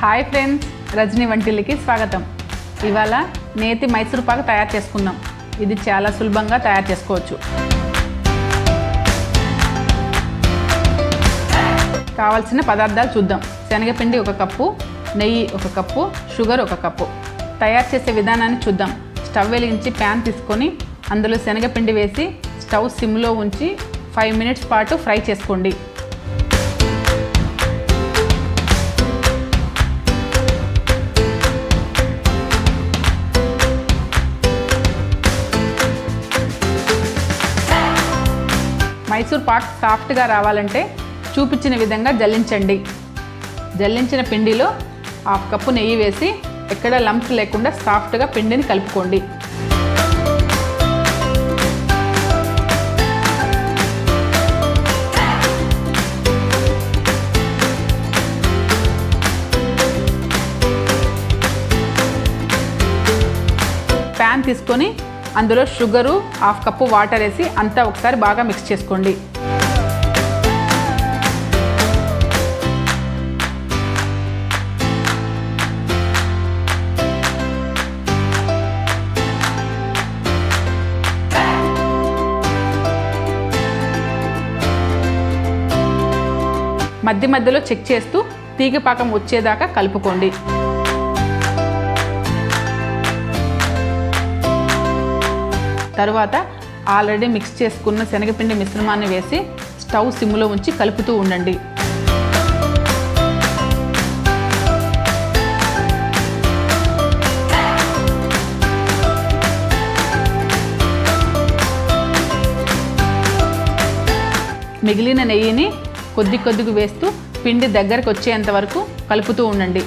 Hi friends, రజనీవంటిల్లుకి స్వాగతం. ఇవాళ నేతి మైసూర్ పాక్ తయారు చేసుకుందాం. ఇది చాలా సులభంగా తయారు చేసుకోవచ్చు. కావాల్సిన పదార్థాలు చూద్దాం. శనగపిండి 1 కప్పు, నెయ్యి 1 కప్పు, షుగర్ 1 కప్పు. తయారు చేసే విధానాన్ని చూద్దాం. స్టవ్ వెలిగించి ప్యాన్ తీసుకొని అందులో శనగపిండి వేసి స్టవ్ సిమ్లో ఉంచి 5 మినిట్స్ పాటు ఫ్రై చేసుకోండి. మైసూర్ పాక్ సాఫ్ట్గా రావాలంటే చూపించిన విధంగా జల్లించండి. జల్లించిన పిండిలో 1/2 కప్పు నెయ్యి వేసి ఎక్కడ లంప్స్ లేకుండా సాఫ్ట్గా పిండిని కలుపుకోండి. ప్యాన్ తీసుకొని అందులో షుగరు 1/2 కప్పు వాటర్ వేసి అంతా ఒకసారి బాగా మిక్స్ చేసుకోండి. మధ్య మధ్యలో చెక్ చేస్తూ తీగ పాకం వచ్చేదాకా కలుపుకోండి. తరువాత ఆల్రెడీ మిక్స్ చేసుకున్న శనగపిండి మిశ్రమాన్ని వేసి స్టవ్ సిమ్లో ఉంచి కలుపుతూ ఉండండి. మిగిలిన నెయ్యిని కొద్దిగా వేస్తూ పిండి దగ్గరకు వచ్చేంత వరకు కలుపుతూ ఉండండి.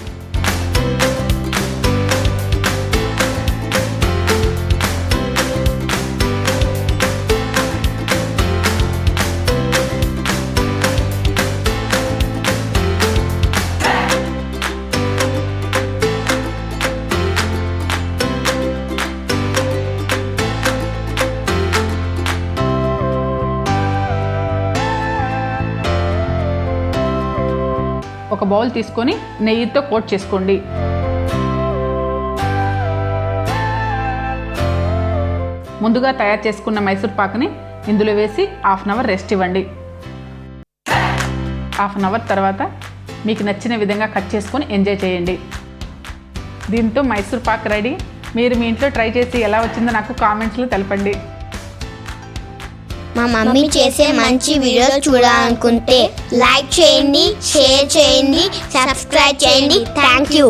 ఒక బౌల్ తీసుకొని నెయ్యితో కోట్ చేసుకోండి. ముందుగా తయారు చేసుకున్న మైసూర్ పాక్ని ఇందులో వేసి 1/2 అవర్ రెస్ట్ ఇవ్వండి. 1/2 అవర్ తర్వాత మీకు నచ్చిన విధంగా కట్ చేసుకొని ఎంజాయ్ చేయండి. దీంతో మైసూర్ పాక్ రెడీ. మీరు మీ ఇంట్లో ట్రై చేసి ఎలా వచ్చిందో నాకు కామెంట్స్లో తెలపండి. మా మమ్మీ చేసే మంచి వీడియోలు చూడాలనుకుంటే లైక్ చేయండి, షేర్ చేయండి, సబ్స్క్రైబ్ చేయండి. Thank you.